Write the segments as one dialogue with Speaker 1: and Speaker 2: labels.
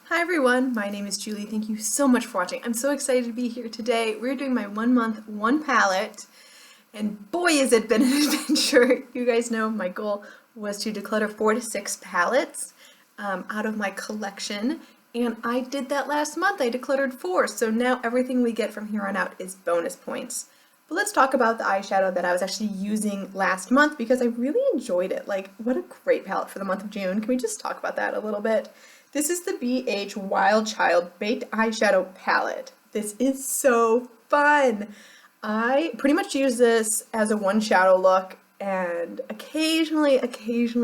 Speaker 1: Hi everyone, my name is Julie. Thank you so much for watching. I'm so excited to be here today. We're doing my 1 month, 1 palette, and boy has it been an adventure. You guys know my goal was to declutter 4 to 6 palettes out of my collection, and I did that last month. I decluttered 4, so now everything we get from here on out is bonus points. But let's talk about the eyeshadow that I was actually using last month because I really enjoyed it. Like, what a great palette for the month of June. Can we just talk about that a little bit? This is the BH Wild Child Baked Eyeshadow Palette. This is so fun. I pretty much use this as a one shadow look, and occasionally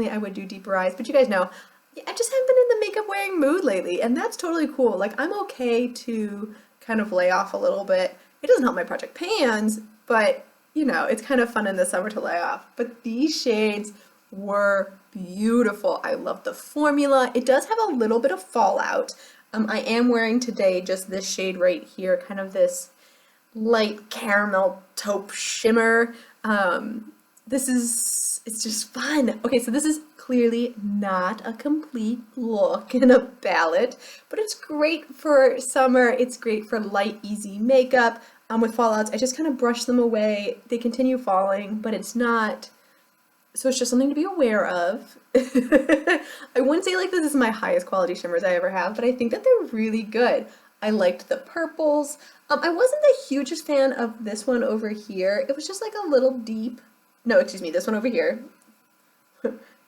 Speaker 1: I would do deeper eyes, but you guys know, I just haven't been in the makeup wearing mood lately, and that's totally cool. Like, I'm okay to kind of lay off a little bit. It doesn't help my project pans, but you know, it's kind of fun in the summer to lay off. But these shades were beautiful. I love the formula. It does have a little bit of fallout. I am wearing today just this shade right here, kind of this light caramel taupe shimmer. It's just fun. Okay, so this is clearly not a complete look in a palette, but it's great for summer. It's great for light, easy makeup. With fallouts, I just kind of brush them away. They continue falling, but it's not, so it's just something to be aware of. I wouldn't say like this is my highest quality shimmers I ever have, but I think that they're really good. I liked the purples. I wasn't the hugest fan of this one over here. It was just like a little deep. No, excuse me, this one over here.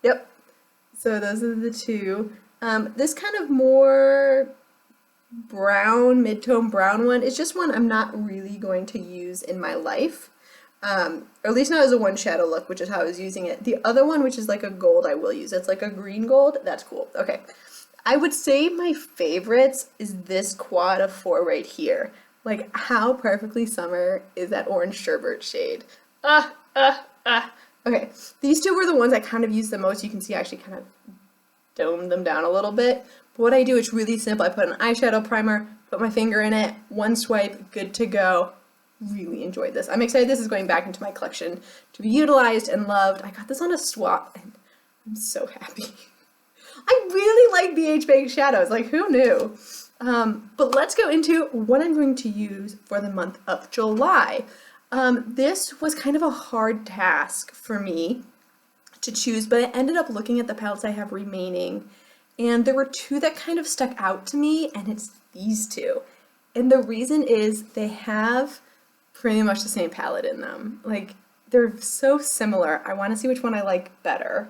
Speaker 1: Yep. So those are the two. This kind of more brown, mid-tone brown one is just one I'm not really going to use in my life. Or at least not as a one shadow look, which is how I was using it. The other one, which is like a gold, I will use. It's like a green gold. That's cool. Okay. I would say my favorites is this quad of 4 right here. Like, how perfectly summer is that orange sherbet shade? Okay, these two were the ones I kind of used the most. You can see I actually kind of domed them down a little bit. But what I do is really simple. I put an eyeshadow primer, put my finger in it, one swipe, good to go. Really enjoyed this. I'm excited this is going back into my collection to be utilized and loved. I got this on a swap and I'm so happy. I really like BH Baked Shadows, like who knew? But let's go into what I'm going to use for the month of July. This was kind of a hard task for me to choose, but I ended up looking at the palettes I have remaining, and there were 2 that kind of stuck out to me, and it's these 2. And the reason is they have pretty much the same palette in them. Like, they're so similar. I want to see which one I like better.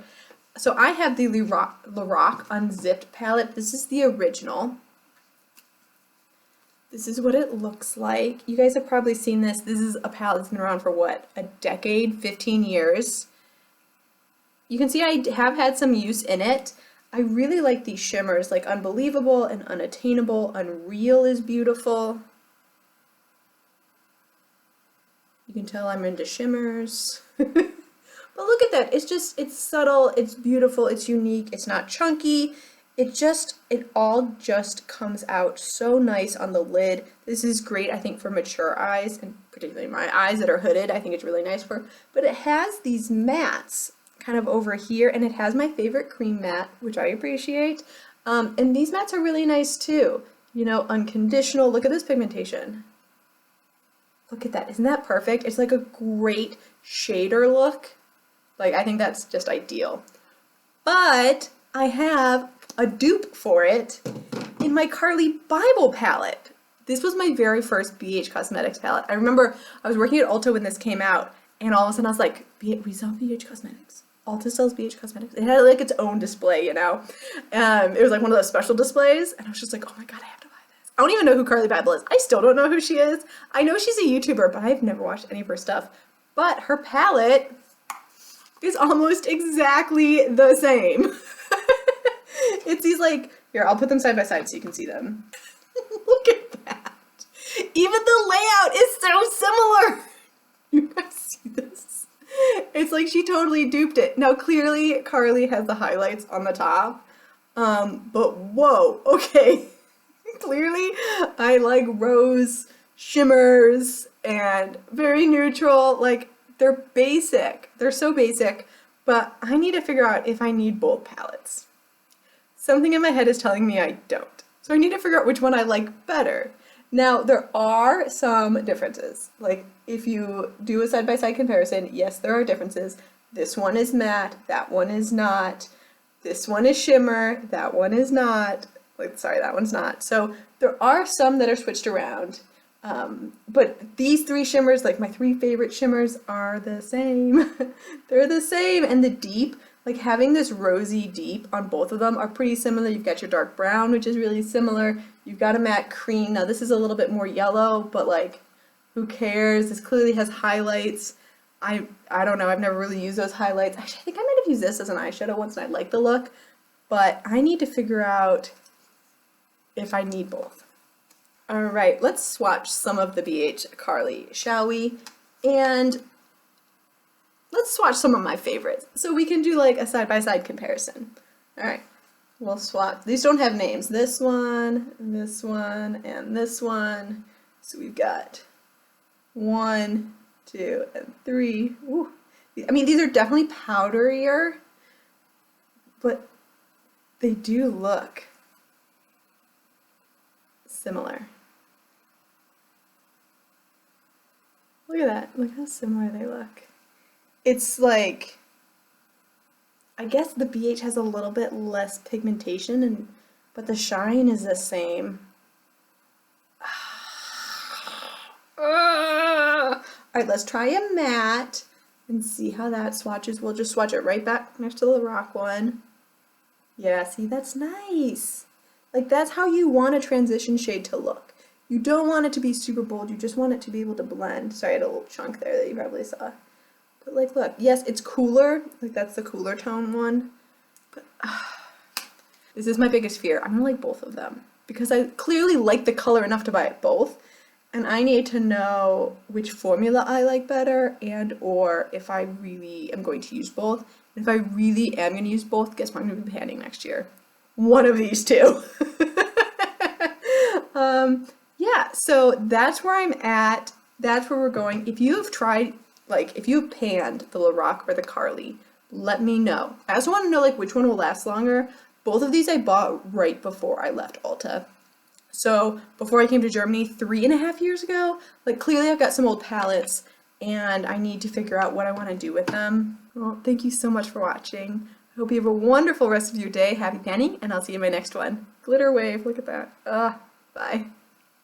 Speaker 1: So I have the Lorac Unzipped palette. This is the original. This is what it looks like. You guys have probably seen this. This is a palette that's been around for what, a decade, 15 years. You can see I have had some use in it. I really like these shimmers, like Unbelievable and Unattainable. Unreal is beautiful. You can tell I'm into shimmers. But look at that. It's subtle, it's beautiful, it's unique, it's not chunky. It all just comes out so nice on the lid. This is great, I think, for mature eyes, and particularly my eyes that are hooded. I think it's really nice for, but it has these mattes kind of over here, and it has my favorite cream matte, which I appreciate. And these mattes are really nice too. You know, unconditional. Look at this pigmentation. Look at that. Isn't that perfect? It's like a great shader look. Like, I think that's just ideal. But I have a dupe for it in my Carly Bible palette. This was my very first BH Cosmetics palette. I remember I was working at Ulta when this came out, and all of a sudden I was like, we sell BH Cosmetics. Ulta sells BH Cosmetics. It had like its own display, you know? It was like one of those special displays, and I was just like, oh my god, I have to buy this. I don't even know who Carly Bible is. I still don't know who she is. I know she's a YouTuber, but I've never watched any of her stuff. But her palette is almost exactly the same. It's these like, here, I'll put them side by side so you can see them. Look at that. Even the layout is so similar. You guys see this? It's like she totally duped it. Now clearly Carly has the highlights on the top, but whoa, okay. Clearly I like rose shimmers and very neutral. Like, they're basic. They're so basic, but I need to figure out if I need bold palettes. Something in my head is telling me I don't. So I need to figure out which one I like better. Now, there are some differences. Like, if you do a side-by-side comparison, yes, there are differences. This one is matte, that one is not. This one is shimmer, that one is not. Like, sorry, that one's not. So there are some that are switched around. But these three shimmers, like my three favorite shimmers, are the same. They're the same. And the deep, like having this rosy deep on both of them are pretty similar. You've got your dark brown, which is really similar. You've got a matte cream. Now this is a little bit more yellow, but like, who cares? This clearly has highlights. I don't know. I've never really used those highlights. Actually, I think I might have used this as an eyeshadow once and I like the look. But I need to figure out if I need both. All right, let's swatch some of the BH Carly, shall we? And let's swatch some of my favorites. So we can do like a side-by-side comparison. All right, we'll swatch. These don't have names. This one, and this one, and this one. So we've got 1, 2, and 3. Ooh. I mean, these are definitely powderier, but they do look similar. Look at that. Look how similar they look. It's like, I guess the BH has a little bit less pigmentation, but the shine is the same. All right, let's try a matte and see how that swatches. We'll just swatch it right back next to the rock one. Yeah, see, that's nice. Like, that's how you want a transition shade to look. You don't want it to be super bold, you just want it to be able to blend. Sorry, I had a little chunk there that you probably saw. But like, look, yes, it's cooler, like that's the cooler tone one. But this is my biggest fear. I'm gonna like both of them because I clearly like the color enough to buy it both. And I need to know which formula I like better and or if I really am going to use both. And if I really am gonna use both, guess what I'm gonna be panning next year? One of these two. Yeah, so that's where I'm at. That's where we're going. If you have tried, like, if you've panned the Lorac or the Carly, let me know. I also want to know, like, which one will last longer. Both of these I bought right before I left Ulta. So before I came to Germany 3.5 years ago, like, clearly I've got some old palettes and I need to figure out what I want to do with them. Well, thank you so much for watching. I hope you have a wonderful rest of your day. Happy panning, and I'll see you in my next one. Glitter wave, look at that. Bye.